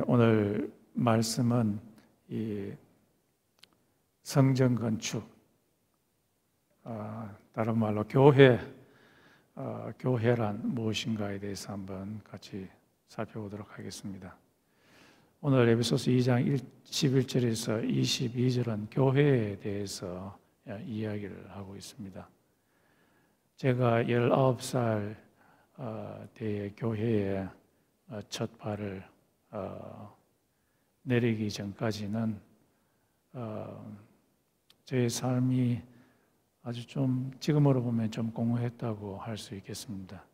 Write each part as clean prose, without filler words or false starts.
오늘 말씀은 이 성전 건축, 다른 말로 교회란 무엇인가에 대해서 한번 같이 살펴보도록 하겠습니다. 오늘 에베소서 2장 11절에서 22절은 교회에 대해서 이야기를 하고 있습니다. 제가 19살 때의 교회에 첫 발을 내리기 전까지는 제 삶이 아주 좀 지금으로 보면 좀 공허했다고 할 수 있겠습니다.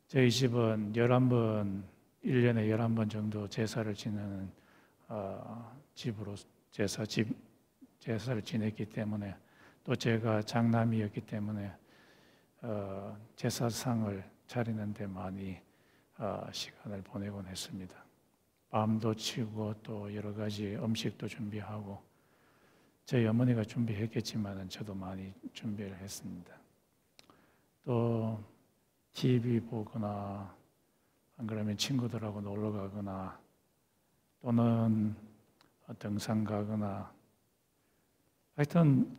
저희 집은 1년에 11번 정도 제사를 지내는 집으로 제사를 지냈기 때문에, 또 제가 장남이었기 때문에 제사상을 차리는 데 많이 시간을 보내곤 했습니다. 밤도 치고 또 여러 가지 음식도 준비하고, 저희 어머니가 준비했겠지만 저도 많이 준비를 했습니다. 또 TV 보거나, 안 그러면 친구들하고 놀러 가거나, 또는 등산 가거나, 하여튼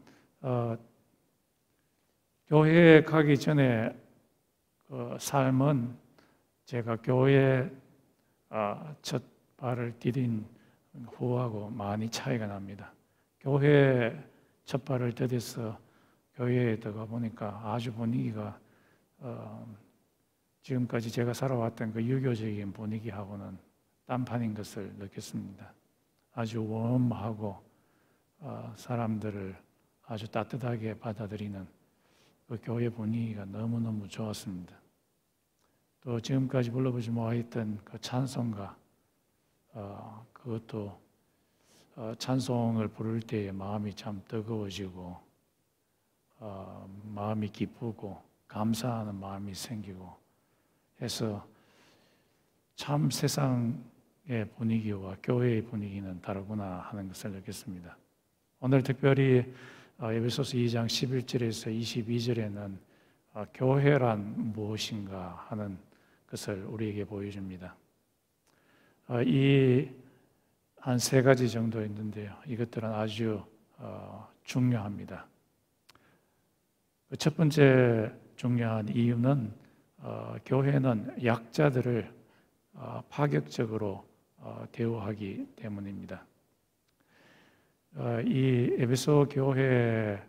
교회에 가기 전에 그 삶은 제가 교회에 첫 발을 디딘 후하고 많이 차이가 납니다. 교회 첫 발을 디뎌서 교회에 들어가 보니까 아주 분위기가 지금까지 제가 살아왔던 그 유교적인 분위기하고는 딴판인 것을 느꼈습니다. 아주 웜하고 사람들을 아주 따뜻하게 받아들이는 그 교회 분위기가 너무너무 좋았습니다. 또 지금까지 불러보지 못했던 그 찬송가, 그것도 찬송을 부를 때에 마음이 참 뜨거워지고, 마음이 기쁘고 감사하는 마음이 생기고 해서 참 세상의 분위기와 교회의 분위기는 다르구나 하는 것을 느꼈습니다. 오늘 특별히 에베소서 2장 11절에서 22절에는 교회란 무엇인가 하는 것을 우리에게 보여줍니다. 이 한 3가지 정도 있는데요, 이것들은 아주 중요합니다. 첫 번째 중요한 이유는 교회는 약자들을 파격적으로 대우하기 때문입니다. 이 에베소 교회에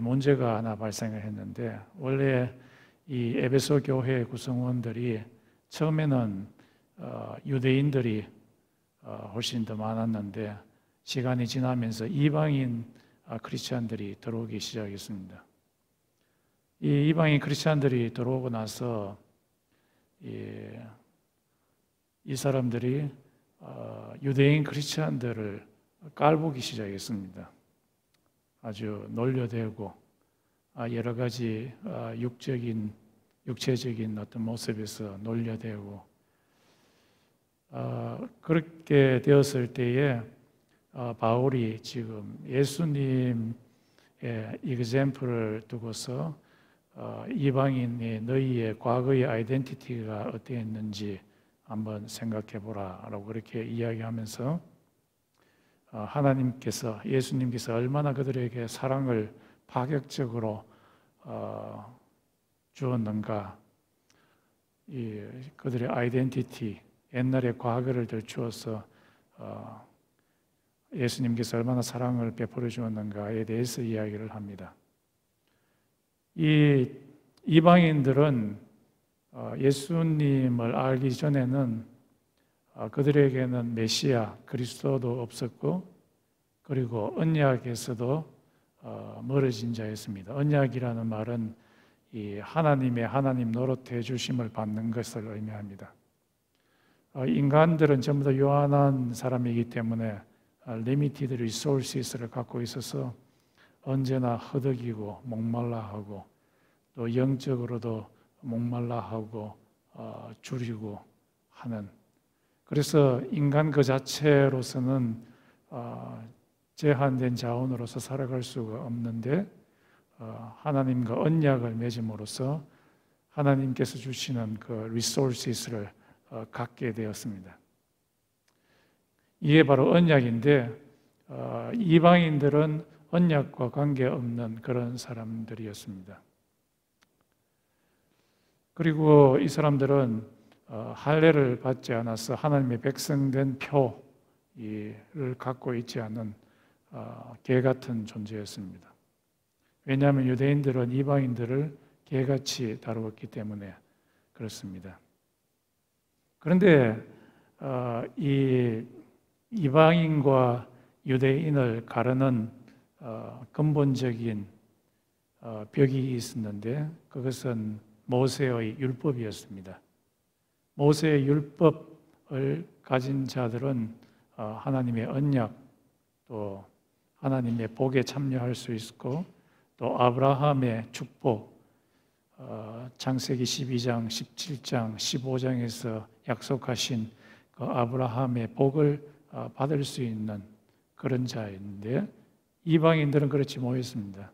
문제가 하나 발생을 했는데, 원래 이 에베소 교회 구성원들이 처음에는 유대인들이 훨씬 더 많았는데, 시간이 지나면서 이방인 크리스찬들이 들어오기 시작했습니다. 이 이방인 크리스찬들이 들어오고 나서 이 사람들이 유대인 크리스찬들을 깔보기 시작했습니다. 아주 놀려대고 여러 가지 육체적인 어떤 모습에서 놀려대고, 그렇게 되었을 때에 바울이 지금 예수님의 example을 두고서 이방인의 너희의 과거의 아이덴티티가 어땠는지 한번 생각해보라 라고 그렇게 이야기하면서, 예수님께서 얼마나 그들에게 사랑을 파격적으로 주었는가, 그들의 아이덴티티, 옛날의 과거를 들추어서 예수님께서 얼마나 사랑을 베풀어 주었는가에 대해서 이야기를 합니다. 이 이방인들은 예수님을 알기 전에는 그들에게는 메시아 그리스도도 없었고, 그리고 언약에서도 멀어진 자였습니다. 언약이라는 말은 이 하나님 노릇해 주심을 받는 것을 의미합니다. 인간들은 전부 다 요한한 사람이기 때문에 limited resources를 갖고 있어서 언제나 허덕이고 목말라하고, 또 영적으로도 목말라하고 줄이고 하는, 그래서 인간 그 자체로서는 제한된 자원으로서 살아갈 수가 없는데, 하나님과 언약을 맺음으로써 하나님께서 주시는 그 resources를 갖게 되었습니다. 이게 바로 언약인데 이방인들은 언약과 관계없는 그런 사람들이었습니다. 그리고 이 사람들은 할례를 받지 않아서 하나님의 백성된 표를 갖고 있지 않은 개 같은 존재였습니다. 왜냐하면 유대인들은 이방인들을 개같이 다루었기 때문에 그렇습니다. 그런데 이 이방인과 유대인을 가르는 근본적인 벽이 있었는데 그것은 모세의 율법이었습니다. 모세의 율법을 가진 자들은 하나님의 언약 또 하나님의 복에 참여할 수 있고 또 아브라함의 축복 창세기 12장, 17장, 15장에서 약속하신 그 아브라함의 복을 받을 수 있는 그런 자인데 이방인들은 그렇지 못했습니다.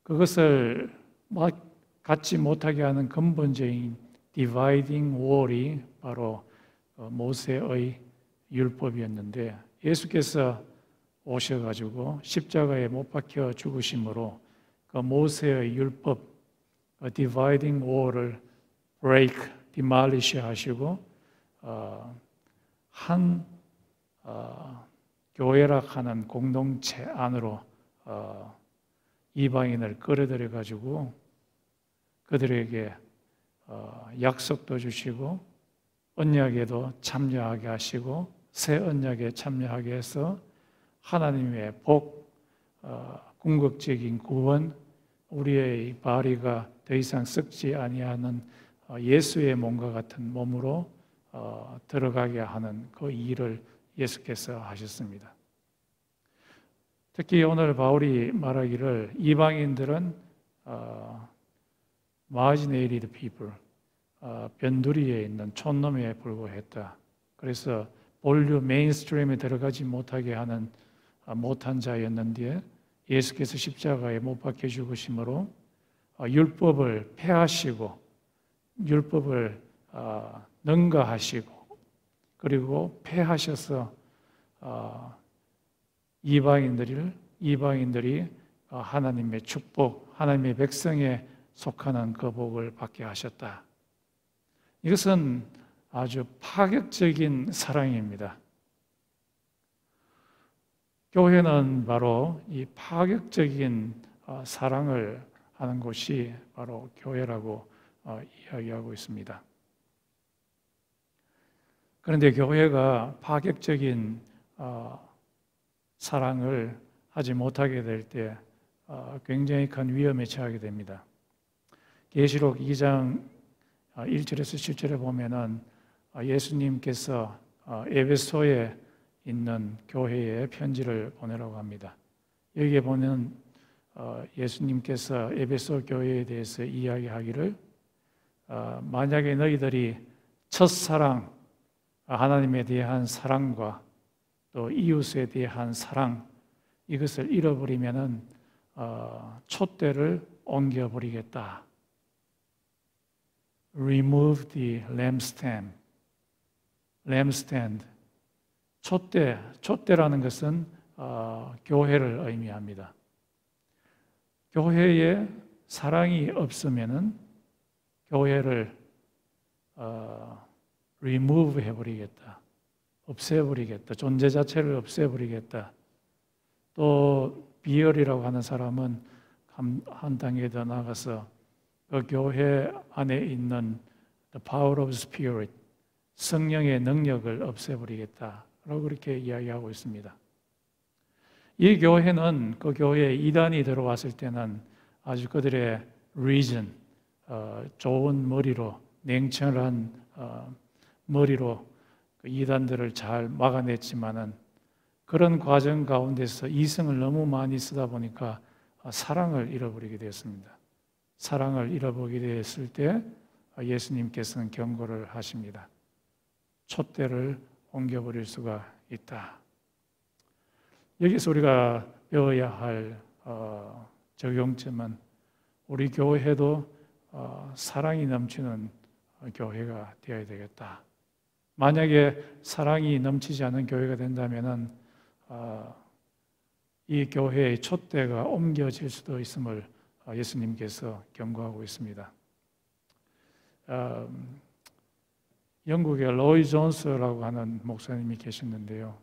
그것을 갖지 못하게 하는 근본적인 디바이딩 월이 바로 모세의 율법이었는데 예수께서 오셔가지고 십자가에 못 박혀 죽으심으로 그 모세의 율법 디바이딩 월을 break, demolish 하시고 한 교회라 하는 공동체 안으로 이방인을 끌어들여 가지고 그들에게 약속도 주시고 언약에도 참여하게 하시고 새 언약에 참여하게 해서 하나님의 복, 궁극적인 구원, 우리의 바리가 더 이상 썩지 아니하는 예수의 몸과 같은 몸으로 들어가게 하는 그 일을 예수께서 하셨습니다. 특히 오늘 바울이 말하기를 이방인들은 marginated people, 변두리에 있는 촌놈에 불과했다. 그래서 본류 메인스트림에 들어가지 못하게 하는 못한 자였는데 예수께서 십자가에 못 박혀 죽으심으로 율법을 폐하시고 율법을 능가하시고 그리고 폐하셔서 이방인들이 하나님의 축복, 하나님의 백성에 속하는 그 복을 받게 하셨다. 이것은 아주 파격적인 사랑입니다. 교회는 바로 이 파격적인 사랑을 하는 곳이 바로 교회라고 이야기하고 있습니다. 그런데 교회가 파격적인 사랑을 하지 못하게 될 때 굉장히 큰 위험에 처하게 됩니다. 계시록 2장 1절에서 7절에 보면은 예수님께서 에베소에 있는 교회에 편지를 보내라고 합니다. 여기에 보면 예수님께서 에베소 교회에 대해서 이야기하기를 만약에 너희들이 첫사랑, 하나님에 대한 사랑과 또 이웃에 대한 사랑 이것을 잃어버리면은 촛대를 옮겨버리겠다. Remove the lampstand. lampstand. 촛대라는 것은 교회를 의미합니다. 교회에 사랑이 없으면은 교회를 remove 해버리겠다. 없애버리겠다. 존재 자체를 없애버리겠다. 또 비열이라고 하는 사람은 한 단계 더 나가서 그 교회 안에 있는 the power of spirit, 성령의 능력을 없애버리겠다라고 그렇게 이야기하고 있습니다. 이 교회는 그 교회에 이단이 들어왔을 때는 아주 그들의 reason, 좋은 머리로, 냉철한 머리로 그 이단들을 잘 막아냈지만은 그런 과정 가운데서 이성을 너무 많이 쓰다 보니까 사랑을 잃어버리게 되었습니다. 사랑을 잃어버리게 되었을 때 예수님께서는 경고를 하십니다. 촛대를 옮겨버릴 수가 있다. 여기서 우리가 배워야 할 적용점은 우리 교회도 사랑이 넘치는 교회가 되어야 되겠다. 만약에 사랑이 넘치지 않는 교회가 된다면은 이 교회의 촛대가 옮겨질 수도 있음을 예수님께서 경고하고 있습니다. 영국의 로이 존스라고 하는 목사님이 계셨는데요.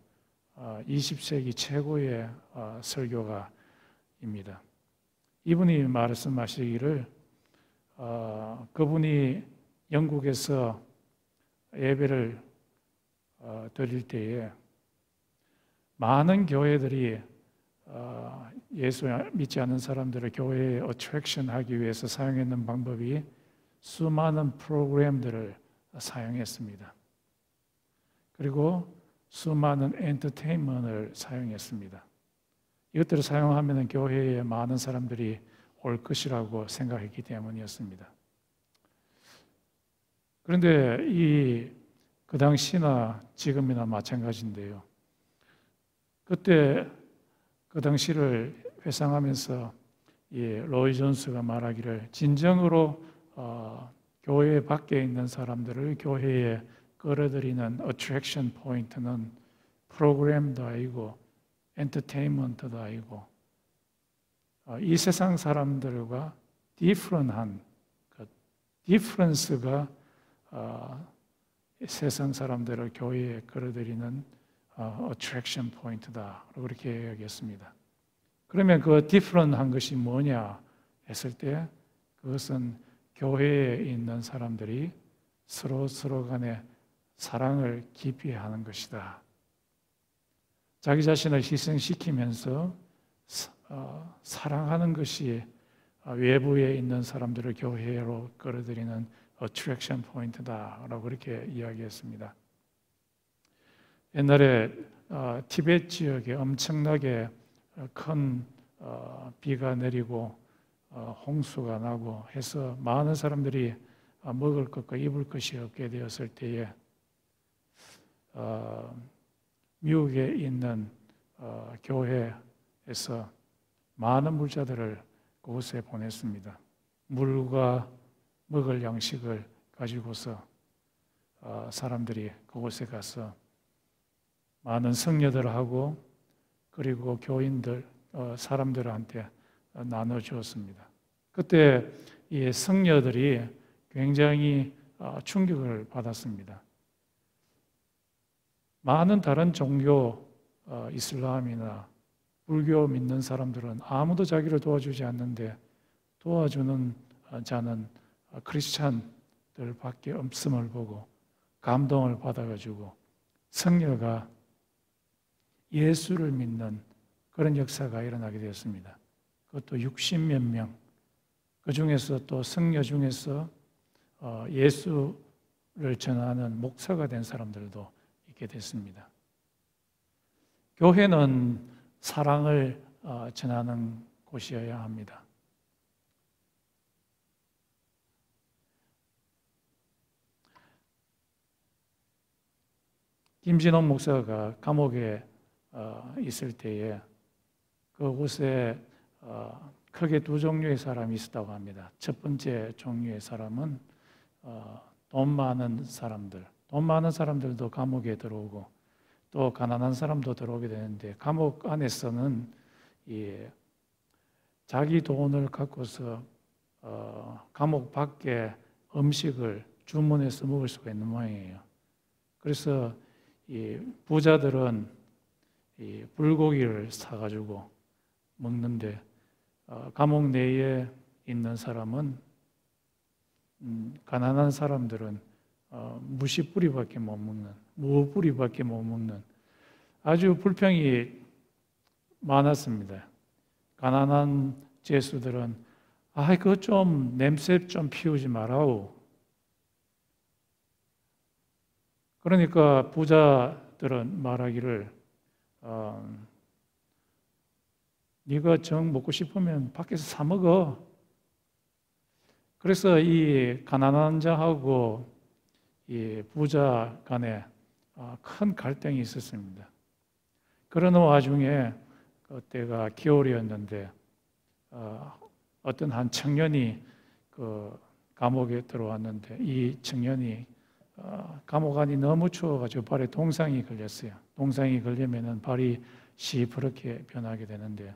20세기 최고의 설교가입니다. 이분이 말씀하시기를 그분이 영국에서 예배를 드릴 때에 많은 교회들이 예수 믿지 않는 사람들을 교회에 어트랙션하기 위해서 사용했는 방법이 수많은 프로그램들을 사용했습니다. 그리고 수많은 엔터테인먼트를 사용했습니다. 이것들을 사용하면 교회에 많은 사람들이 올 것이라고 생각했기 때문이었습니다. 그런데 그 당시나 지금이나 마찬가지인데요. 그때 그 당시를 회상하면서 로이 존스가 말하기를 진정으로 교회 밖에 있는 사람들을 교회에 끌어들이는 어트랙션 포인트는 프로그램도 아니고 엔터테인먼트도 아니고 이 세상 사람들과 디퍼런한 디퍼런스가 세상 사람들을 교회에 끌어들이는 어트랙션 포인트다. 그렇게 이야기했습니다. 그러면 그 디퍼런한 것이 뭐냐 했을 때 그것은 교회에 있는 사람들이 서로 간에 사랑을 깊이 하는 것이다. 자기 자신을 희생시키면서 사랑하는 것이 외부에 있는 사람들을 교회로 끌어들이는 어트랙션 포인트다라고 그렇게 이야기했습니다. 옛날에 티베트 지역에 엄청나게 큰 비가 내리고 홍수가 나고 해서 많은 사람들이 먹을 것과 입을 것이 없게 되었을 때에 미국에 있는 교회에서 많은 물자들을 그곳에 보냈습니다. 물과 먹을 양식을 가지고서 사람들이 그곳에 가서 많은 성녀들하고 그리고 교인들, 사람들한테 나눠주었습니다. 그때 이 성녀들이 굉장히 충격을 받았습니다. 많은 다른 종교, 이슬람이나 불교 믿는 사람들은 아무도 자기를 도와주지 않는데 도와주는 자는 크리스찬들밖에 없음을 보고 감동을 받아가지고 성녀가 예수를 믿는 그런 역사가 일어나게 되었습니다. 그것도 60몇 명, 그 중에서 또 성녀 중에서 예수를 전하는 목사가 된 사람들도 있게 됐습니다. 교회는 사랑을 전하는 곳이어야 합니다. 김진홍 목사가 감옥에 있을 때에 그곳에 크게 두 종류의 사람이 있었다고 합니다. 첫 번째 종류의 사람은 돈 많은 사람들도 감옥에 들어오고 또 가난한 사람도 들어오게 되는데 감옥 안에서는 자기 돈을 갖고서 감옥 밖에 음식을 주문해서 먹을 수가 있는 모양이에요. 그래서 이 부자들은 이 불고기를 사가지고 먹는데 감옥 내에 있는 사람은 가난한 사람들은 무시뿌리밖에 못 먹는, 무뿌리밖에 못 먹는 아주 불평이 많았습니다. 가난한 죄수들은 그거 좀 냄새 좀 피우지 마라오. 그러니까 부자들은 말하기를 네가 정 먹고 싶으면 밖에서 사 먹어. 그래서 이 가난한 자하고 이 부자 간에 큰 갈등이 있었습니다. 그런 와중에 그때가 겨울이었는데 어떤 한 청년이 그 감옥에 들어왔는데 이 청년이 감옥 안이 너무 추워가지고 발에 동상이 걸렸어요. 동상이 걸리면은 발이 시퍼렇게 변하게 되는데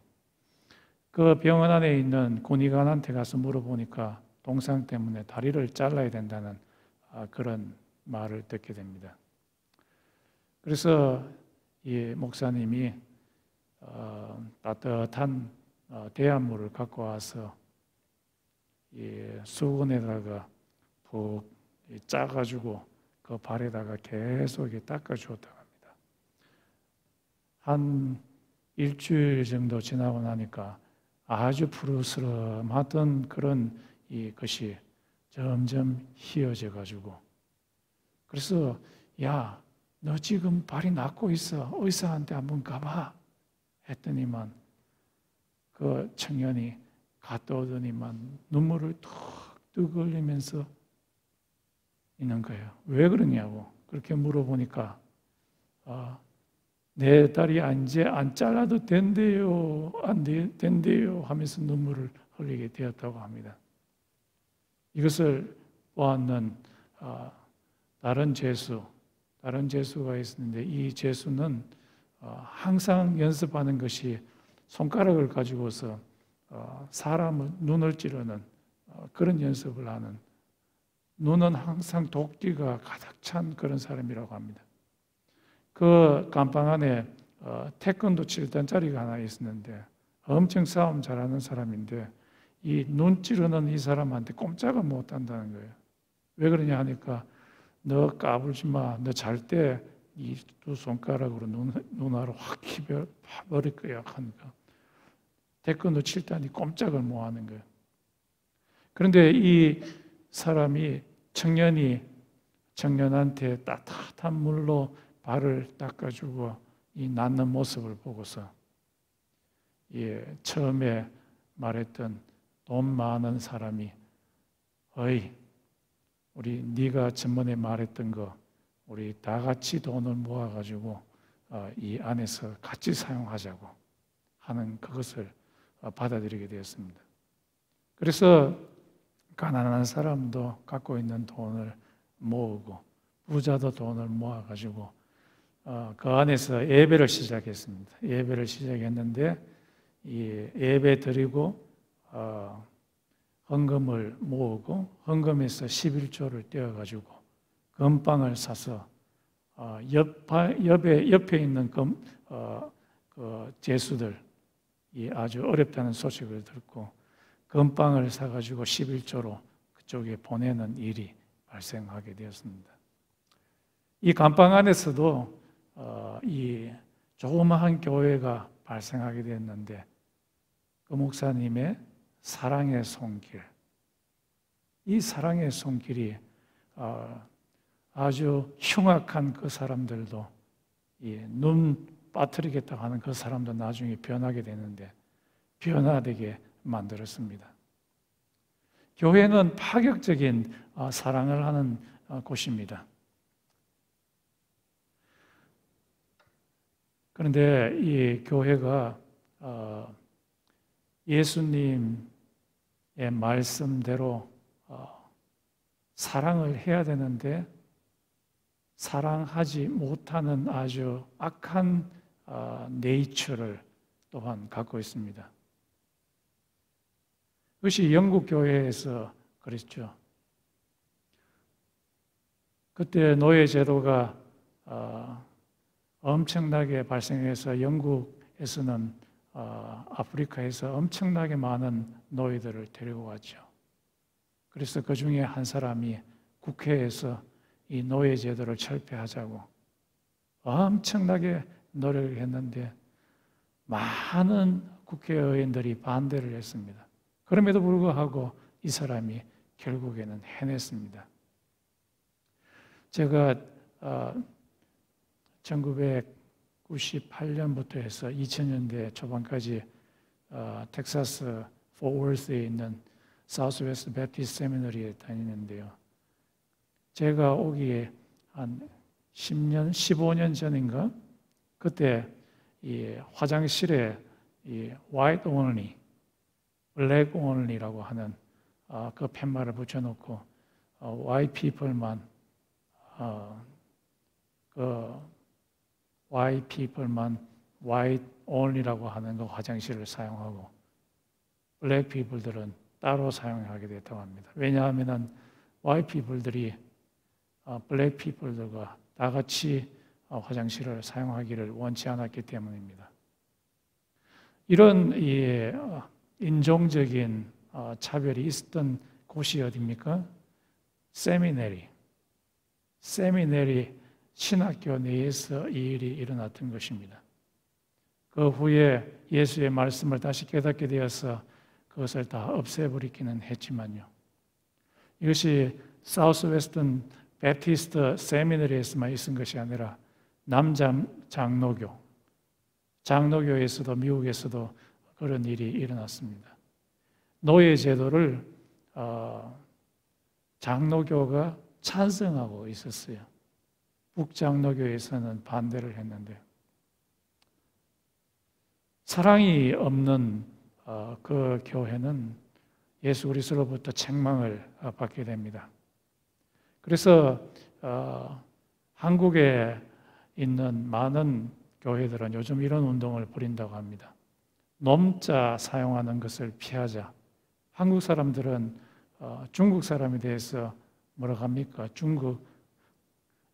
그 병원 안에 있는 군의관한테 가서 물어보니까 동상 때문에 다리를 잘라야 된다는 그런 말을 듣게 됩니다. 그래서 이 목사님이 따뜻한 대한물을 갖고 와서 이 수건에다가 푹 짜가지고 그 발에다가 계속 닦아주었다고 합니다. 한 일주일 정도 지나고 나니까 아주 푸르스름하던 그런 것이 점점 희어져 가지고 그래서 야, 너 지금 발이 낫고 있어. 의사한테 한번 가봐. 했더니만 그 청년이 갔다 오더니만 눈물을 툭 흘리면서 있는 거예요. 왜 그러냐고 그렇게 물어보니까 내 다리 이제 안 잘라도 된대요. 안 된대요 하면서 눈물을 흘리게 되었다고 합니다. 이것을 보았는 다른 죄수가 있었는데 이 죄수는 항상 연습하는 것이 손가락을 가지고서 사람을 눈을 찌르는 그런 연습을 하는 눈은 항상 도끼가 가득 찬 그런 사람이라고 합니다. 그 감방 안에 태권도 7단짜리가 하나 있었는데 엄청 싸움 잘하는 사람인데 이 눈 찌르는 이 사람한테 꼼짝을 못 한다는 거예요. 왜 그러냐 하니까 너 까불지 마. 너 잘 때 이 두 손가락으로 눈알을 확 파버릴 거야 하니까 태권도 7단이 꼼짝을 못 하는 거예요. 그런데 이 사람이 청년한테 따뜻한 물로 발을 닦아주고 이 낫는 모습을 보고서 처음에 말했던 돈 많은 사람이 어이 우리 네가 전번에 말했던 거 우리 다 같이 돈을 모아가지고 이 안에서 같이 사용하자고 하는 그것을 받아들이게 되었습니다. 그래서 가난한 사람도 갖고 있는 돈을 모으고 부자도 돈을 모아가지고 그 안에서 예배를 시작했습니다. 예배를 시작했는데 이 예배 드리고 헌금을 모으고 헌금에서 11조를 떼어가지고 금빵을 사서 옆에 있는 그 죄수들 이 아주 어렵다는 소식을 듣고 금빵을 사가지고 11조로 그쪽에 보내는 일이 발생하게 되었습니다. 이 감방 안에서도 이 조그마한 교회가 발생하게 되었는데 그 목사님의 사랑의 손길, 이 사랑의 손길이 아주 흉악한 그 사람들도 눈 빠뜨리겠다고 하는 그 사람도 나중에 변하게 되는데 변화되게 만들었습니다. 교회는 파격적인 사랑을 하는 곳입니다. 그런데 이 교회가 예수님의 말씀대로 사랑을 해야 되는데 사랑하지 못하는 아주 악한 네이처를 또한 갖고 있습니다. 그것이 영국 교회에서 그랬죠. 그때 노예 제도가 엄청나게 발생해서 영국에서는 아프리카에서 엄청나게 많은 노예들을 데리고 왔죠. 그래서 그 중에 한 사람이 국회에서 이 노예 제도를 철폐하자고 엄청나게 노력을 했는데 많은 국회의원들이 반대를 했습니다. 그럼에도 불구하고 이 사람이 결국에는 해냈습니다. 제가 1998년부터 해서 2000년대 초반까지 텍사스 포워스에 있는 사우스웨스트 배프티스트 세미너리에 다니는데요. 제가 오기에 한 10년, 15년 전인가 그때 이 화장실에 이 white only, black only라고 하는 그 팻말을 붙여놓고 white people만 그 white people만 white only라고 하는 그 화장실을 사용하고 black people들은 따로 사용하게 됐다고 합니다. 왜냐하면 white people들이 black people들과 다 같이 화장실을 사용하기를 원치 않았기 때문입니다. 이런 인종적인 차별이 있었던 곳이 어디입니까? 세미네리 신학교 내에서 이 일이 일어났던 것입니다. 그 후에 예수의 말씀을 다시 깨닫게 되어서 그것을 다 없애버리기는 했지만요. 이것이 사우스 웨스턴 베프티스트 세미너리에서만 있은 것이 아니라 장로교에서도 미국에서도 그런 일이 일어났습니다. 노예 제도를 장로교가 찬성하고 있었어요. 북장로교에서는 반대를 했는데 사랑이 없는 그 교회는 예수 그리스도로부터 책망을 받게 됩니다. 그래서 한국에 있는 많은 교회들은 요즘 이런 운동을 벌인다고 합니다. 놈자 사용하는 것을 피하자. 한국 사람들은 중국 사람에 대해서 뭐라고 합니까?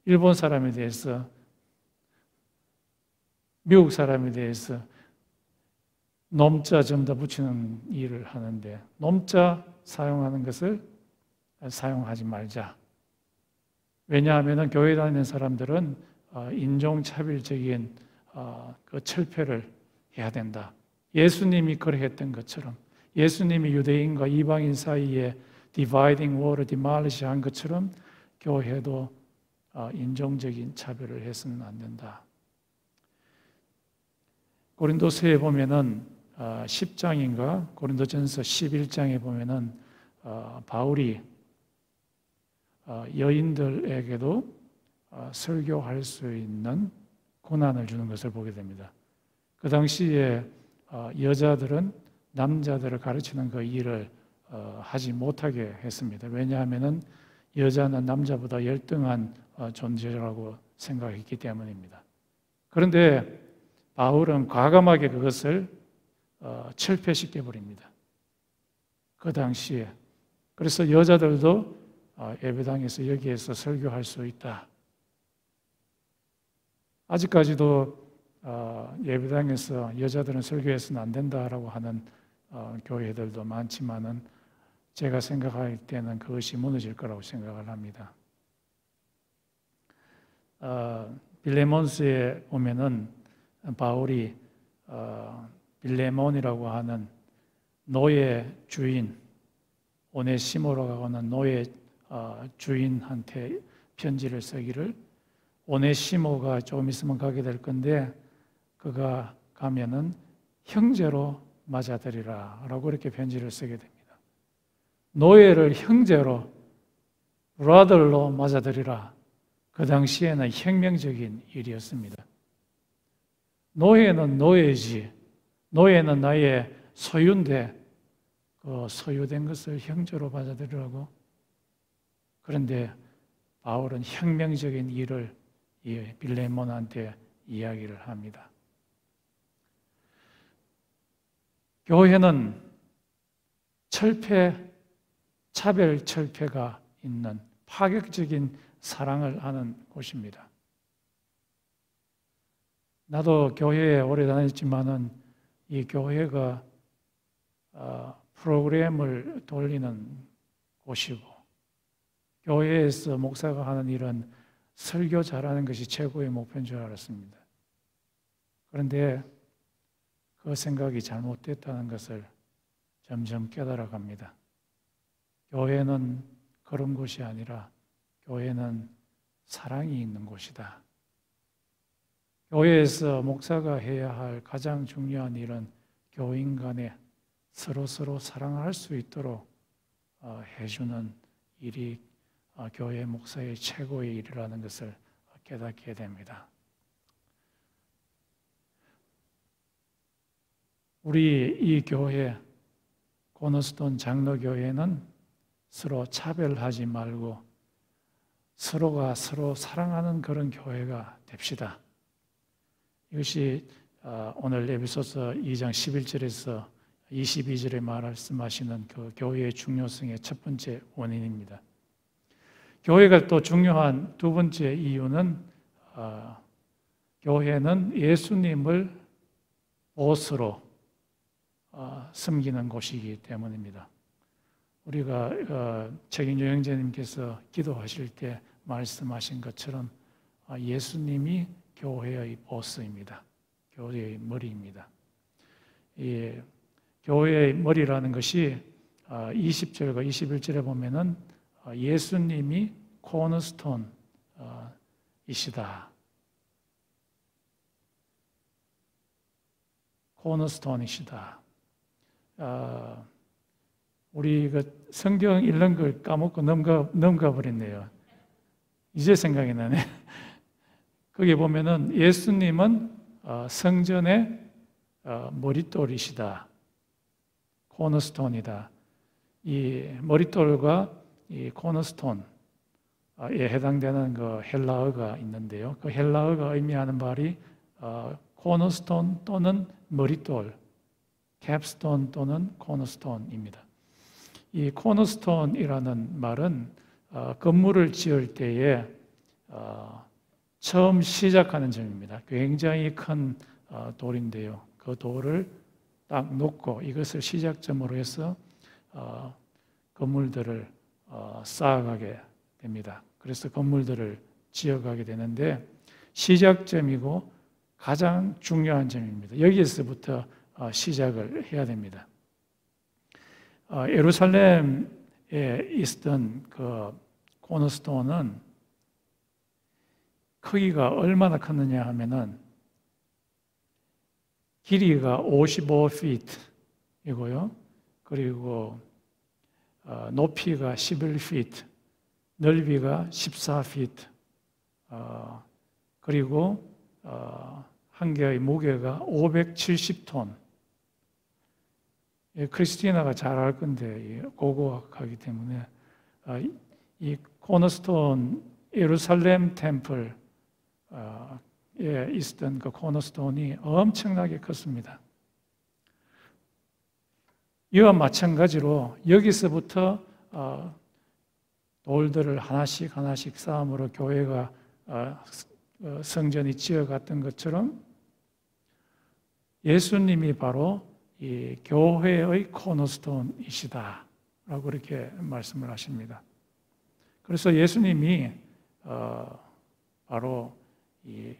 일본 사람에 대해서, 미국 사람에 대해서 놈자 좀 더 붙이는 일을 하는데 놈자 사용하는 것을 사용하지 말자. 왜냐하면 교회 다니는 사람들은 인종차별적인 그 철폐를 해야 된다. 예수님이 그러했던 것처럼 예수님이 유대인과 이방인 사이에 dividing wall, demolish 한 것처럼 교회도 인종적인 차별을 해서는 안 된다. 고린도서에 보면은 10장인가 고린도전서 11장에 보면은 바울이 여인들에게도 설교할 수 있는 고난을 주는 것을 보게 됩니다. 그 당시에 여자들은 남자들을 가르치는 그 일을 하지 못하게 했습니다. 왜냐하면 여자는 남자보다 열등한 존재라고 생각했기 때문입니다. 그런데 바울은 과감하게 그것을 철폐시켜 버립니다. 그 당시에. 그래서 여자들도 예배당에서 여기에서 설교할 수 있다. 아직까지도 예배당에서 여자들은 설교해서는 안 된다라고 하는 교회들도 많지만은 제가 생각할 때는 그것이 무너질 거라고 생각을 합니다. 빌레몬스에 보면은 바울이 빌레몬이라고 하는 노예 주인 오네시모라고 하는 노예 주인한테 편지를 쓰기를 오네시모가 조금 있으면 가게 될 건데 그가 가면은 형제로 맞아들이라 라고 이렇게 편지를 쓰게 됩니다. 노예를 형제로 brother로 맞아들이라. 그 당시에는 혁명적인 일이었습니다. 노예는 노예지. 노예는 나의 소유인데 그 소유된 것을 형제로 받아들이라고. 그런데 바울은 혁명적인 일을 빌레몬한테 이야기를 합니다. 교회는 차별 철폐가 있는 파격적인 사랑을 하는 곳입니다. 나도 교회에 오래 다녔지만은 이 교회가 프로그램을 돌리는 곳이고 교회에서 목사가 하는 일은 설교 잘하는 것이 최고의 목표인 줄 알았습니다. 그런데 그 생각이 잘못됐다는 것을 점점 깨달아갑니다. 교회는 그런 곳이 아니라 교회는 사랑이 있는 곳이다. 교회에서 목사가 해야 할 가장 중요한 일은 교인 간에 서로 사랑할 수 있도록 해주는 일이 교회 목사의 최고의 일이라는 것을 깨닫게 됩니다. 우리 이 교회 코너스톤 장로교회는 서로 차별하지 말고 서로가 서로 사랑하는 그런 교회가 됩시다. 이것이 오늘 에베소서 2장 11절에서 22절에 말씀하시는 그 교회의 중요성의 첫 번째 원인입니다. 교회가 또 중요한 두 번째 이유는 교회는 예수님을 옷으로 섬기는 곳이기 때문입니다. 우리가 책임 여행자님께서 기도하실 때 말씀하신 것처럼 예수님이 교회의 보스입니다. 교회의 머리입니다. 이 교회의 머리라는 것이 20절과 21절에 보면은 예수님이 코너스톤 이시다. 코너스톤이시다. 우리 그 성경 읽는 걸 까먹고 넘가 버렸네요. 이제 생각이 나네. 거기 보면은 예수님은 성전의 머릿돌이시다. 코너스톤이다. 이 머릿돌과 이 코너스톤에 해당되는 그 헬라어가 있는데요. 그 헬라어가 의미하는 말이 코너스톤 또는 머릿돌, 캡스톤 또는 코너스톤입니다. 이 코너스톤이라는 말은 건물을 지을 때에 처음 시작하는 점입니다. 굉장히 큰 돌인데요. 그 돌을 딱 놓고 이것을 시작점으로 해서 건물들을 쌓아가게 됩니다. 그래서 건물들을 지어가게 되는데 시작점이고 가장 중요한 점입니다. 여기에서부터 시작을 해야 됩니다. 예루살렘에 있었던 그 코너스톤은 크기가 얼마나 컸느냐 하면은 길이가 55feet이고요. 그리고 높이가 11feet, 넓이가 14feet, 그리고 한 개의 무게가 570톤. 크리스티나가 잘 알 건데 고고학하기 때문에 이 코너스톤 예루살렘 템플에 있었던 그 코너스톤이 엄청나게 컸습니다. 이와 마찬가지로 여기서부터 돌들을 하나씩 쌓음으로 교회가 성전이 지어갔던 것처럼 예수님이 바로 이 교회의 코너스톤이시다 라고 이렇게 말씀을 하십니다. 그래서 예수님이 바로 이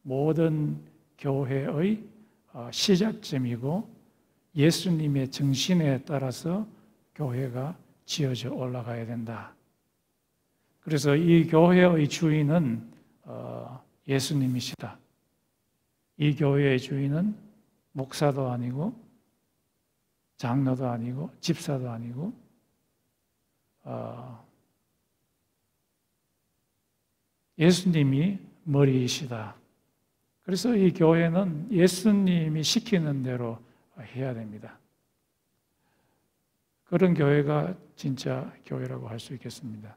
모든 교회의 시작점이고 예수님의 정신에 따라서 교회가 지어져 올라가야 된다. 그래서 이 교회의 주인은 예수님이시다. 이 교회의 주인은 목사도 아니고 장로도 아니고 집사도 아니고 예수님이 머리이시다. 그래서 이 교회는 예수님이 시키는 대로 해야 됩니다. 그런 교회가 진짜 교회라고 할 수 있겠습니다.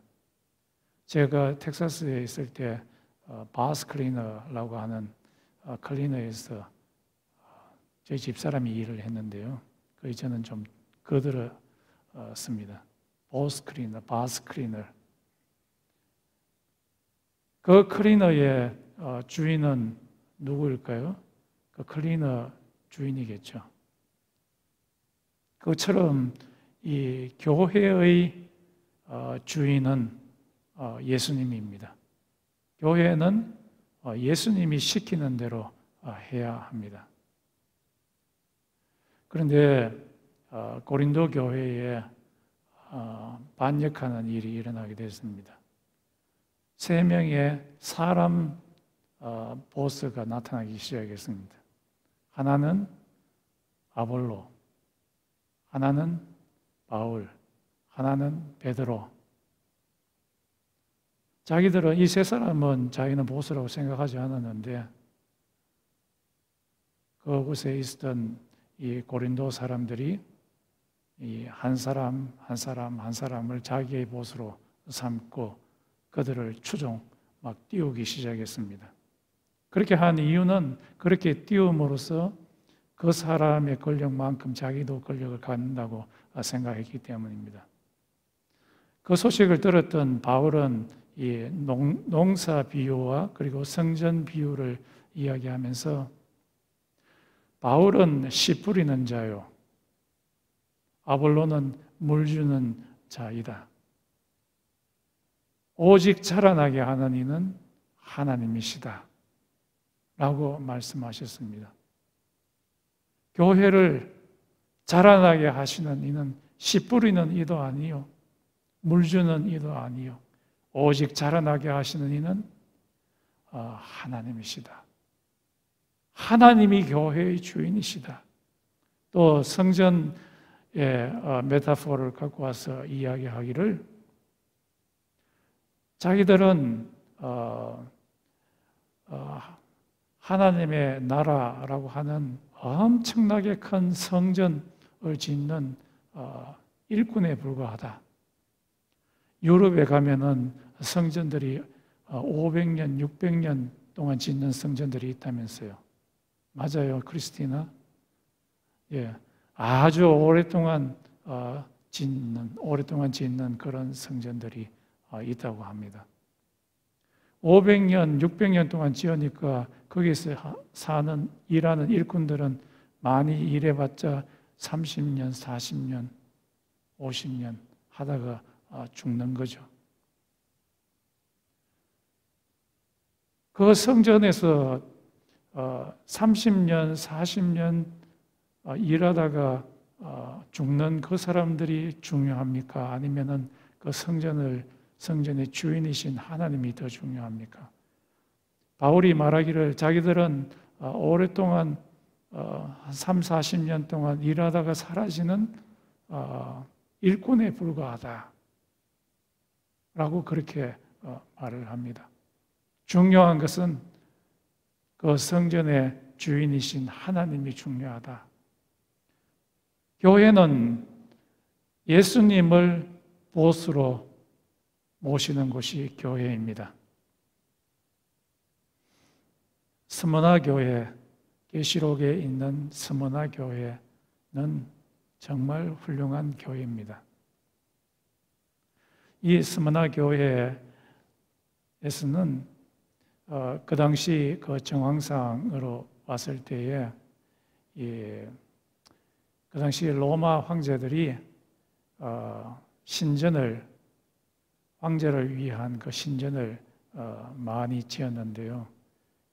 제가 텍사스에 있을 때 바스 클리너라고 하는 클리너에서 저희 집사람이 일을 했는데요. 그 저는 좀 거들었습니다. 바스 클리너. 그 클리너의 주인은 누구일까요? 그 클리너 주인이겠죠. 그처럼 이 교회의 주인은 예수님입니다. 교회는 예수님이 시키는 대로 해야 합니다. 그런데 고린도 교회에 반역하는 일이 일어나게 됐습니다. 3명의 사람 보스가 나타나기 시작했습니다. 하나는 아볼로, 하나는 바울, 하나는 베드로. 자기들은 이 3사람은 자기는 보스라고 생각하지 않았는데 그곳에 있었던 이 고린도 사람들이 이 한 사람을 자기의 보스로 삼고 그들을 추종 막 띄우기 시작했습니다. 그렇게 한 이유는 그렇게 띄움으로써 그 사람의 권력만큼 자기도 권력을 갖는다고 생각했기 때문입니다. 그 소식을 들었던 바울은 이 농사 비유와 그리고 성전 비유를 이야기하면서 바울은 씨 뿌리는 자요, 아볼로는 물 주는 자이다. 오직 자라나게 하는 이는 하나님이시다 라고 말씀하셨습니다. 교회를 자라나게 하시는 이는 씨 뿌리는 이도 아니요, 물 주는 이도 아니요, 오직 자라나게 하시는 이는 하나님이시다. 하나님이 교회의 주인이시다. 또 성전의 메타포를 갖고 와서 이야기하기를 자기들은 하나님의 나라라고 하는 엄청나게 큰 성전을 짓는 일꾼에 불과하다. 유럽에 가면은 성전들이 500년, 600년 동안 짓는 성전들이 있다면서요. 맞아요, 크리스티나? 예, 아주 오랫동안 짓는 그런 성전들이 있다고 합니다. 500년, 600년 동안 지으니까 거기서 일하는 일꾼들은 많이 일해봤자 30년, 40년, 50년 하다가 죽는 거죠. 그 성전에서 30년, 40년 일하다가 죽는 그 사람들이 중요합니까? 아니면은 그 성전의 주인이신 하나님이 더 중요합니까? 바울이 말하기를 자기들은 오랫동안 3, 40년 동안 일하다가 사라지는 일꾼에 불과하다 라고 그렇게 말을 합니다. 중요한 것은 그 성전의 주인이신 하나님이 중요하다. 교회는 예수님을 보스로 모시는 곳이 교회입니다. 스무나 교회, 계시록에 있는 스무나 교회는 정말 훌륭한 교회입니다. 이 스무나 교회에서는 그 당시 그 정황상으로 왔을 때에 그 당시 로마 황제들이 황제를 위한 그 신전을 많이 지었는데요.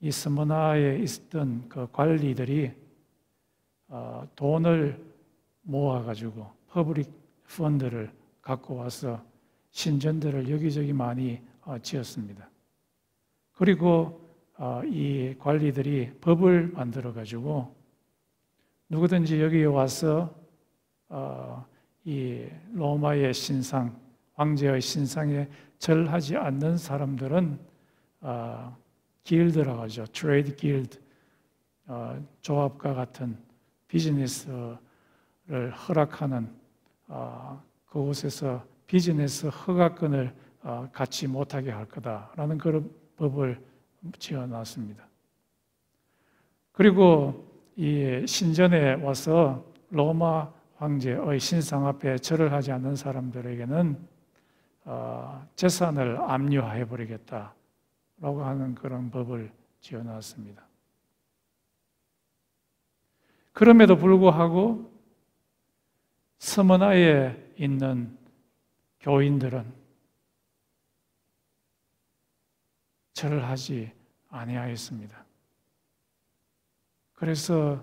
이 스무나에 있었던 그 관리들이 돈을 모아가지고 퍼블릭 펀드를 갖고 와서 신전들을 여기저기 많이 지었습니다. 그리고 이 관리들이 법을 만들어가지고 누구든지 여기에 와서 이 로마의 신상, 황제의 신상에 절하지 않는 사람들은 길드라고 하죠. 트레이드 길드, 조합과 같은 비즈니스를 허락하는 그곳에서 비즈니스 허가권을 갖지 못하게 할 거다라는 그런 법을 지어놨습니다. 그리고 이 신전에 와서 로마 황제의 신상 앞에 절을 하지 않는 사람들에게는 재산을 압류해 버리겠다라고 하는 그런 법을 지어놨습니다. 그럼에도 불구하고 스무나에 있는 교인들은 절을 하지 아니하였습니다. 그래서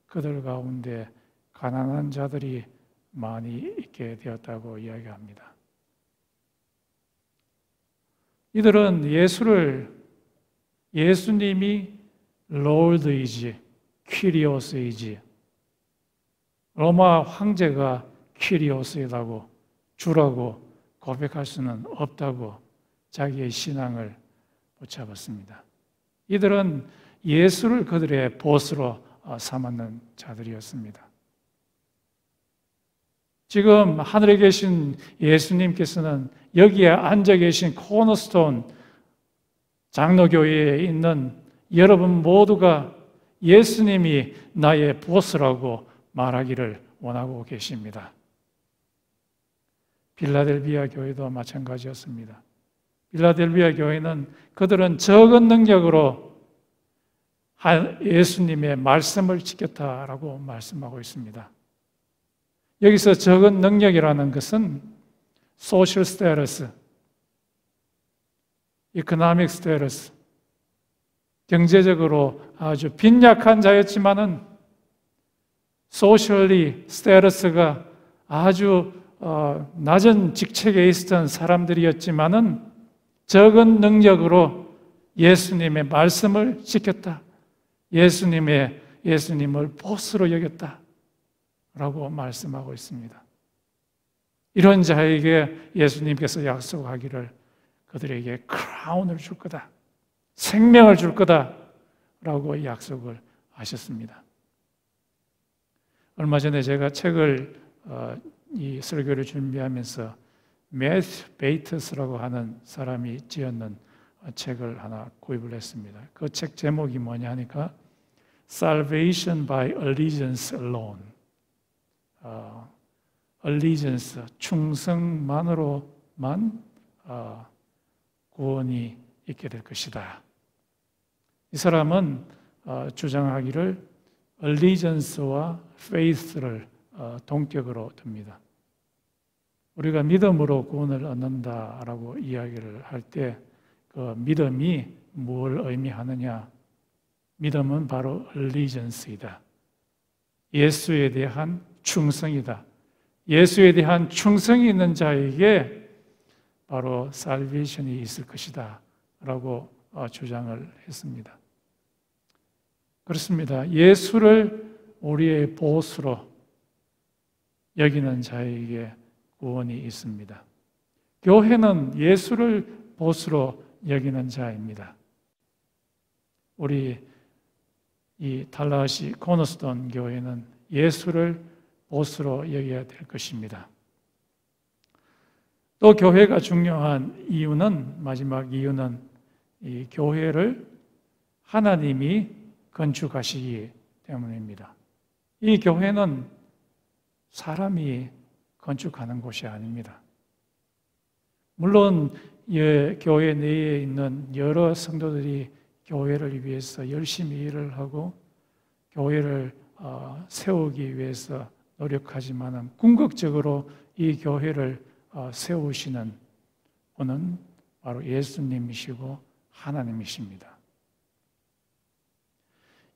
그들 가운데 가난한 자들이 많이 있게 되었다고 이야기합니다. 이들은 예수님이 롤드이지, 퀴리오스이지, 로마 황제가 퀴리오스이라고 주라고 고백할 수는 없다고 자기의 신앙을 붙잡았습니다. 이들은 예수를 그들의 보스로 삼았는 자들이었습니다. 지금 하늘에 계신 예수님께서는 여기에 앉아 계신 코너스톤 장로교회에 있는 여러분 모두가 예수님이 나의 보스라고 말하기를 원하고 계십니다. 빌라델비아 교회도 마찬가지였습니다. 빌라델비아 교회는 그들은 적은 능력으로 예수님의 말씀을 지켰다라고 말씀하고 있습니다. 여기서 적은 능력이라는 것은 소셜 스테러스, 이코노믹 스테러스, 경제적으로 아주 빈약한 자였지만은 소셜리 스테러스가 아주 낮은 직책에 있었던 사람들이었지만은 적은 능력으로 예수님의 말씀을 지켰다. 예수님을 보스로 여겼다. 라고 말씀하고 있습니다. 이런 자에게 예수님께서 약속하기를 그들에게 크라운을 줄 거다. 생명을 줄 거다. 라고 약속을 하셨습니다. 얼마 전에 제가 책을 이 설교를 준비하면서 매튜 베이터스라고 하는 사람이 지었는 책을 하나 구입을 했습니다. 그 책 제목이 뭐냐 하니까 Salvation by Allegiance Alone. Allegiance, 충성만으로만 구원이 있게 될 것이다. 이 사람은 주장하기를 Allegiance와 Faith를 동격으로 둡니다. 우리가 믿음으로 구원을 얻는다라고 이야기를 할 때 그 믿음이 뭘 의미하느냐? 믿음은 바로 allegiance이다. 예수에 대한 충성이다. 예수에 대한 충성이 있는 자에게 바로 살베이션이 있을 것이다 라고 주장을 했습니다. 그렇습니다. 예수를 우리의 보스로 여기는 자에게 구원이 있습니다. 교회는 예수를 보스로 여기는 자입니다. 우리 이 달라시 코너스톤 교회는 예수를 보스로 여겨야 될 것입니다. 또 교회가 중요한 이유는, 마지막 이유는 이 교회를 하나님이 건축하시기 때문입니다. 이 교회는 사람이 건축하는 곳이 아닙니다. 물론 교회 내에 있는 여러 성도들이 교회를 위해서 열심히 일을 하고 교회를 세우기 위해서 노력하지만 궁극적으로 이 교회를 세우시는 분은 바로 예수님이시고 하나님이십니다.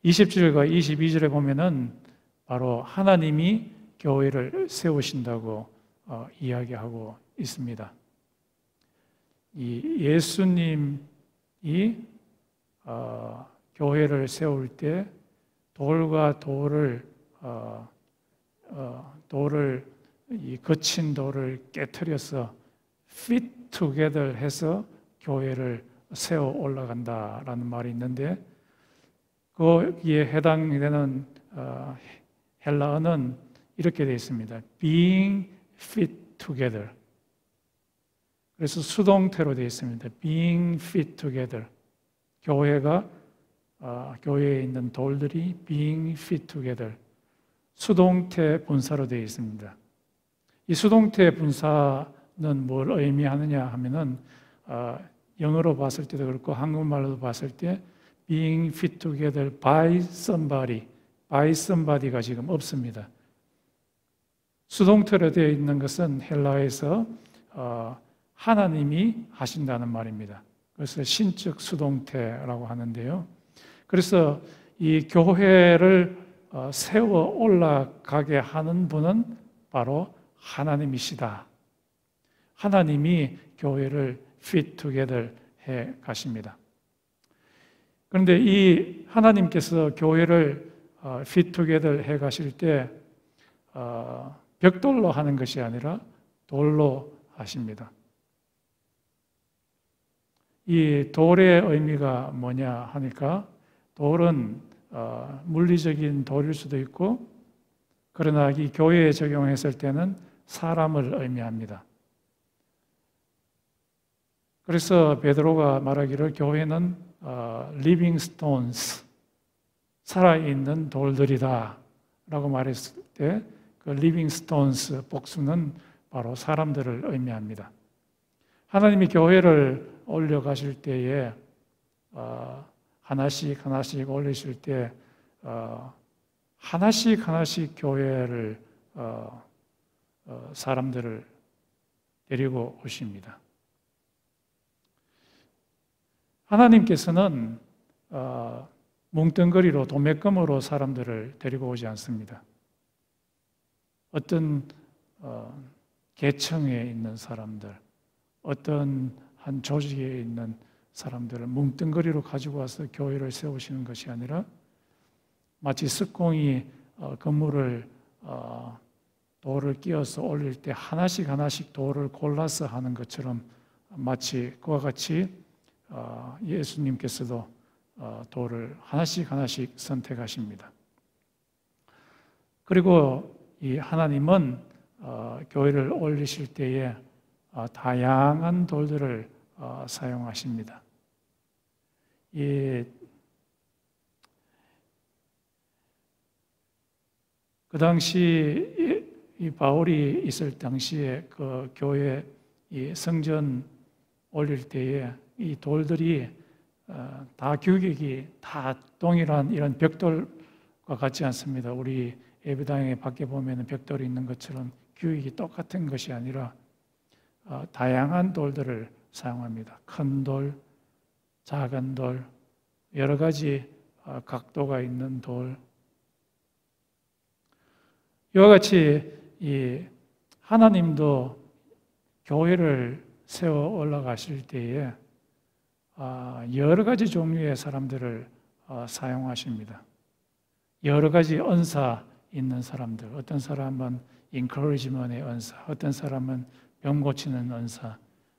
20절과 22절에 보면은 바로 하나님이 교회를 세우신다고 이야기하고 있습니다. 이 예수님이 교회를 세울 때 돌과 돌을 이 거친 돌을 깨트려서 fit together 해서 교회를 세워 올라간다라는 말이 있는데 거기에 해당되는 헬라어는 이렇게 되어 있습니다. being fit together. 그래서 수동태로 되어 있습니다. being fit together. 교회에 있는 돌들이 being fit together. 수동태 분사로 되어 있습니다. 이 수동태 분사는 뭘 의미하느냐 하면은 영어로 봤을 때도 그렇고 한국말로도 봤을 때 being fit together by somebody가 지금 없습니다. 수동태로 되어 있는 것은 헬라어에서 하나님이 하신다는 말입니다. 그래서 신적 수동태라고 하는데요. 그래서 이 교회를 세워 올라가게 하는 분은 바로 하나님이시다. 하나님이 교회를 fit together 해 가십니다. 그런데 이 하나님께서 교회를 fit together 해 가실 때 벽돌로 하는 것이 아니라 돌로 하십니다. 이 돌의 의미가 뭐냐 하니까 돌은 물리적인 돌일 수도 있고 그러나 이 교회에 적용했을 때는 사람을 의미합니다. 그래서 베드로가 말하기를 교회는 living stones, 살아있는 돌들이다 라고 말했을 때 그 living stones 복수는 바로 사람들을 의미합니다. 하나님이 교회를 올려가실 때에 하나씩 하나씩 올리실 때 하나씩 하나씩 교회를 사람들을 데리고 오십니다. 하나님께서는 뭉뚱그리로 도매금으로 사람들을 데리고 오지 않습니다. 어떤 계층에 있는 사람들, 어떤 한 조직에 있는 사람들을 뭉뚱그리로 가지고 와서 교회를 세우시는 것이 아니라 마치 석공이 건물을 돌을 끼워서 올릴 때 하나씩 하나씩 돌을 골라서 하는 것처럼 마치 그와 같이 예수님께서도 돌을 하나씩 하나씩 선택하십니다. 그리고 이 하나님은 교회를 올리실 때에 다양한 돌들을 사용하십니다. 그 당시 이 바울이 있을 당시에 그 교회 이 성전 올릴 때에 이 돌들이 다 규격이 다 동일한 이런 벽돌과 같지 않습니다. 우리 예배당에 밖에 보면 벽돌이 있는 것처럼 규격이 똑같은 것이 아니라 다양한 돌들을 사용합니다. 큰 돌, 작은 돌, 여러 가지 각도가 있는 돌. 이와 같이 이 하나님도 교회를 세워 올라가실 때에 여러 가지 종류의 사람들을 사용하십니다. 여러 가지 은사 있는 사람들, 어떤 사람은 encouragement의 은사, 어떤 사람은 병 고치는 은사,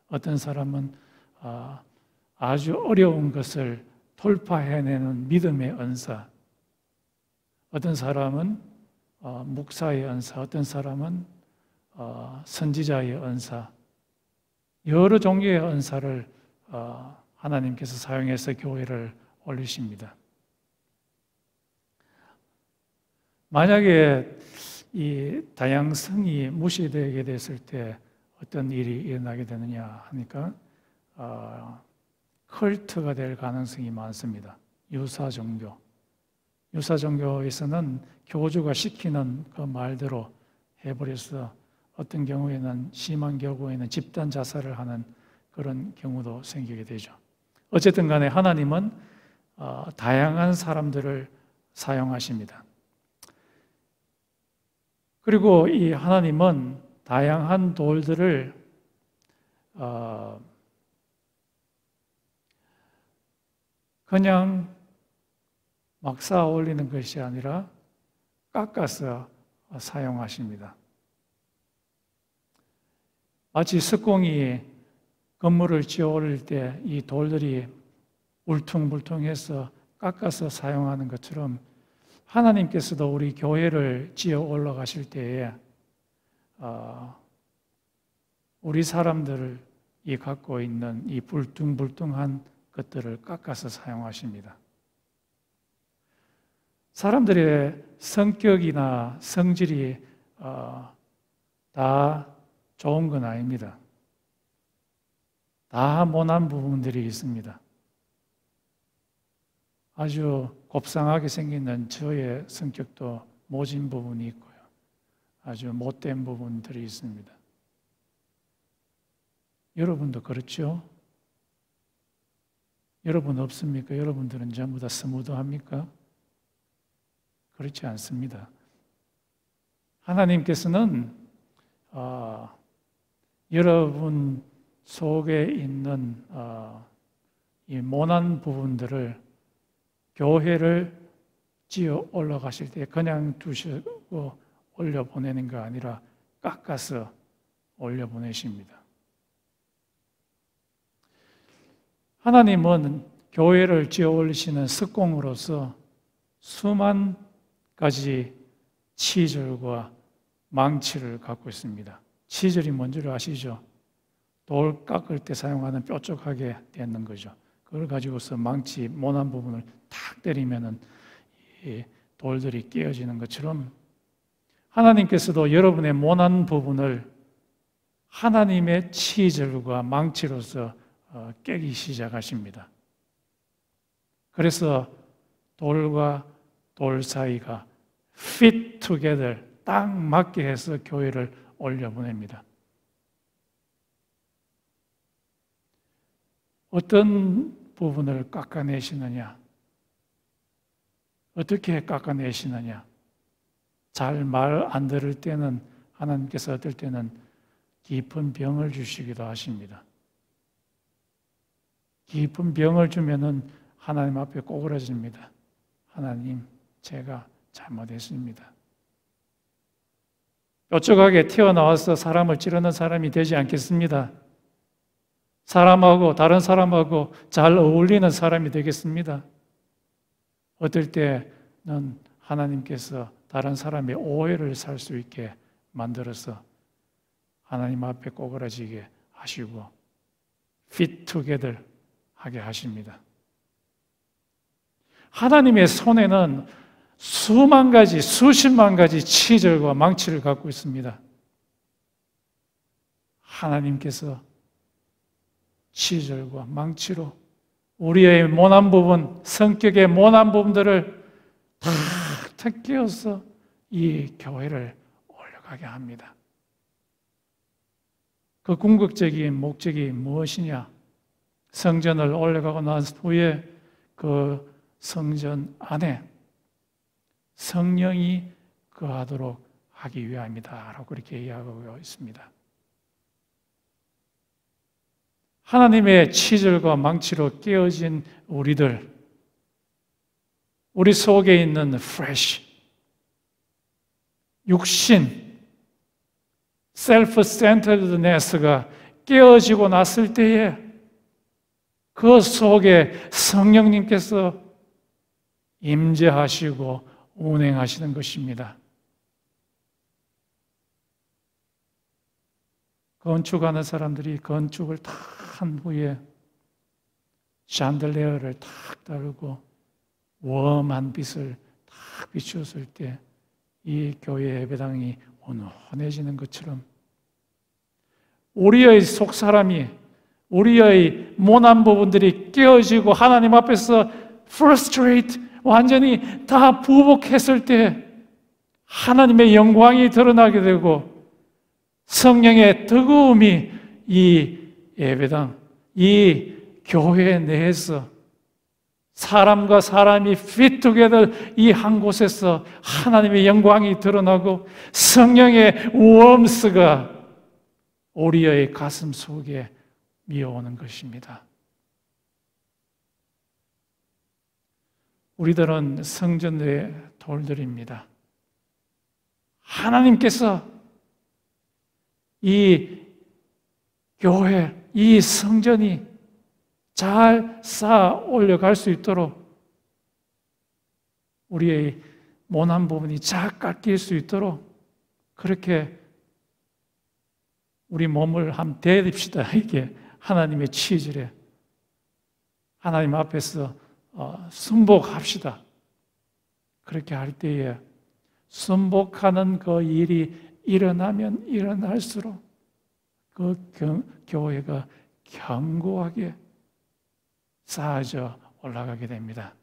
어떤 사람은 아주 어려운 것을 돌파해내는 믿음의 은사, 어떤 사람은 목사의 은사, 어떤 사람은 선지자의 은사, 여러 종류의 은사를 하나님께서 사용해서 교회를 올리십니다. 만약에 이 다양성이 무시되게 됐을 때 어떤 일이 일어나게 되느냐 하니까 컬트가 될 가능성이 많습니다. 유사 종교. 유사 종교에서는 교주가 시키는 그 말대로 해버려서 어떤 경우에는 심한 경우에는 집단 자살을 하는 그런 경우도 생기게 되죠. 어쨌든 간에 하나님은 다양한 사람들을 사용하십니다. 그리고 이 하나님은 다양한 돌들을 그냥 막 쌓아 올리는 것이 아니라 깎아서 사용하십니다. 마치 석공이 건물을 지어 올릴 때 이 돌들이 울퉁불퉁해서 깎아서 사용하는 것처럼 하나님께서도 우리 교회를 지어 올라가실 때에 우리 사람들이 갖고 있는 이 불퉁불퉁한 것들을 깎아서 사용하십니다. 사람들의 성격이나 성질이 다 좋은 건 아닙니다. 다 모난 부분들이 있습니다. 아주 곱상하게 생기는 저의 성격도 모진 부분이 있고요. 아주 못된 부분들이 있습니다. 여러분도 그렇죠? 여러분 없습니까? 여러분들은 전부 다 스무드합니까? 그렇지 않습니다. 하나님께서는 여러분 속에 있는 이 모난 부분들을 교회를 지어 올라가실 때 그냥 두시고 올려보내는 거 아니라 깎아서 올려보내십니다. 하나님은 교회를 지어 올리시는 석공으로서 수만 가지 치절과 망치를 갖고 있습니다. 치절이 뭔지를 아시죠? 돌 깎을 때 사용하는 뾰족하게 되는 거죠. 그걸 가지고서 망치 모난 부분을 탁 때리면은 이 돌들이 깨어지는 것처럼 하나님께서도 여러분의 모난 부분을 하나님의 치절과 망치로서 깨기 시작하십니다. 그래서 돌과 돌 사이가 fit together, 딱 맞게 해서 교회를 올려보냅니다. 어떤 부분을 깎아내시느냐? 어떻게 깎아내시느냐? 잘 말 안 들을 때는 하나님께서 어떨 때는 깊은 병을 주시기도 하십니다. 깊은 병을 주면은 하나님 앞에 꼬부라집니다. 하나님, 제가 잘못했습니다. 뾰족하게 튀어나와서 사람을 찌르는 사람이 되지 않겠습니다. 사람하고 다른 사람하고 잘 어울리는 사람이 되겠습니다. 어떨 때는 하나님께서 다른 사람의 오해를 살 수 있게 만들어서 하나님 앞에 꼬부라지게 하시고 fit together 하게 하십니다. 하나님의 손에는 수만 가지, 수십만 가지 치절과 망치를 갖고 있습니다. 하나님께서 치절과 망치로 우리의 모난 부분, 성격의 모난 부분들을 탁탁 끼워서 이 교회를 올라가게 합니다. 그 궁극적인 목적이 무엇이냐? 성전을 올라가고 난 후에 그 성전 안에 성령이 거하도록 하기 위함이다 라고 그렇게 이야기하고 있습니다. 하나님의 치절과 망치로 깨어진 우리들, 우리 속에 있는 flesh, 육신, self-centeredness가 깨어지고 났을 때에 그 속에 성령님께서 임재하시고 운행하시는 것입니다. 건축하는 사람들이 건축을 다 한 후에 샹들레어를 탁 달고 웜한 빛을 탁 비추었을 때 이 교회 예배당이 온온해지는 것처럼 우리의 속사람이, 우리의 모난 부분들이 깨어지고 하나님 앞에서 frustrate, 완전히 다 부복했을 때 하나님의 영광이 드러나게 되고 성령의 뜨거움이 이 예배당, 이 교회 내에서 사람과 사람이 fit together 이 한 곳에서 하나님의 영광이 드러나고 성령의 웜스가 우리의 가슴 속에 미어오는 것입니다. 우리들은 성전의 돌들입니다. 하나님께서 이 교회, 이 성전이 잘 쌓아 올려갈 수 있도록 우리의 모난 부분이 잘 깎일 수 있도록 그렇게 우리 몸을 한번 대립시다. 이게 하나님의 치질에 하나님 앞에서 순복합시다. 그렇게 할 때에 순복하는 그 일이 일어나면 일어날수록 그 교회가 견고하게 쌓아져 올라가게 됩니다.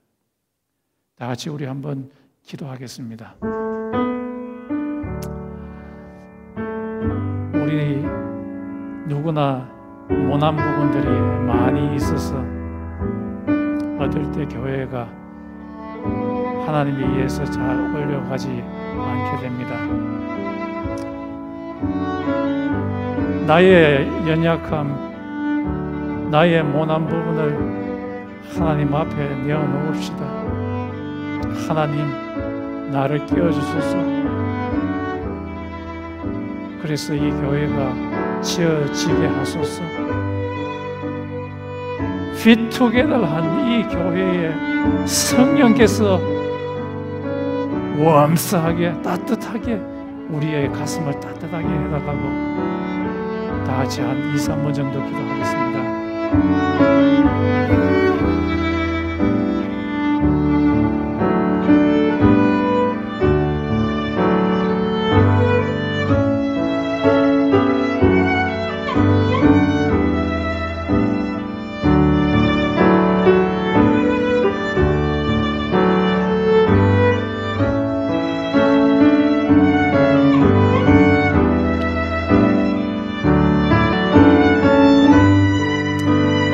다 같이 우리 한번 기도하겠습니다. 우리 누구나 모난 부분들이 많이 있어서 어떨 때 교회가 하나님에 의해서 잘 올려가지 않게 됩니다. 나의 연약함, 나의 모난 부분을 하나님 앞에 내어놓읍시다. 하나님, 나를 깨워주소서. 그래서 이 교회가 지어지게 하소서. fit together 한 이 교회에 성령께서 웜스하게 따뜻하게 우리의 가슴을 따뜻하게 해달라고 다 같이 한 2, 3분 정도 기도하겠습니다.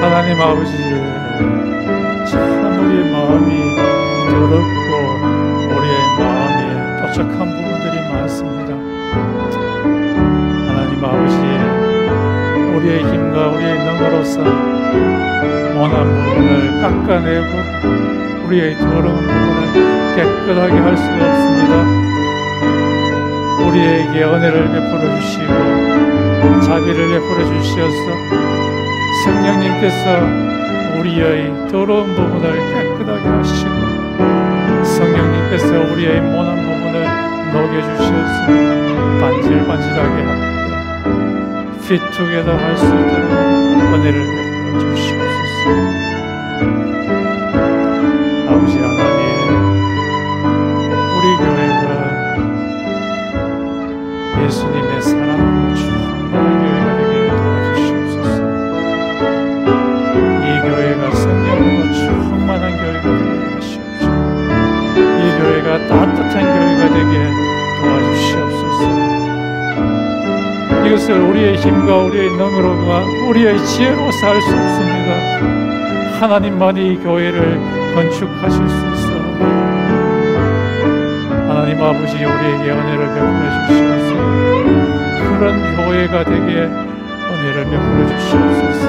하나님 아버지, 참 우리의 마음이 더럽고 우리의 마음이 부족한 부분들이 많습니다. 하나님 아버지, 우리의 힘과 우리의 능으로서 원한 부분을 깎아내고 우리의 더러운 부분을 깨끗하게 할 수가 없습니다. 우리에게 은혜를 베풀어 주시고 자비를 베풀어 주시어서 성령님께서 우리의 더러운 부분을 깨끗하게 하시고 성령님께서 우리의 모난 부분을 녹여주셔서 반질반질하게 하고 피투게더 할 수 있도록 은혜를 베풀어 주시옵소서. 아버지 하나님, 우리 교회가 예수님의 사랑으로 충만한 교회가 되게 도와주시옵소서. 이 교회가 성령으로 충만한 교회가 되게 하시옵소서. 이 교회가 따뜻한 교회가 되게 도와주시옵소서. 이것을 우리의 힘과 우리의 능으로가 우리의 지혜로서 할 수 없습니다. 하나님만이 이 교회를 건축하실 수 있어. 하나님 아버지, 우리에게 은혜를 베풀어 주시옵소서. 그런 교회가 되게 은혜를 베풀어 주시옵소서.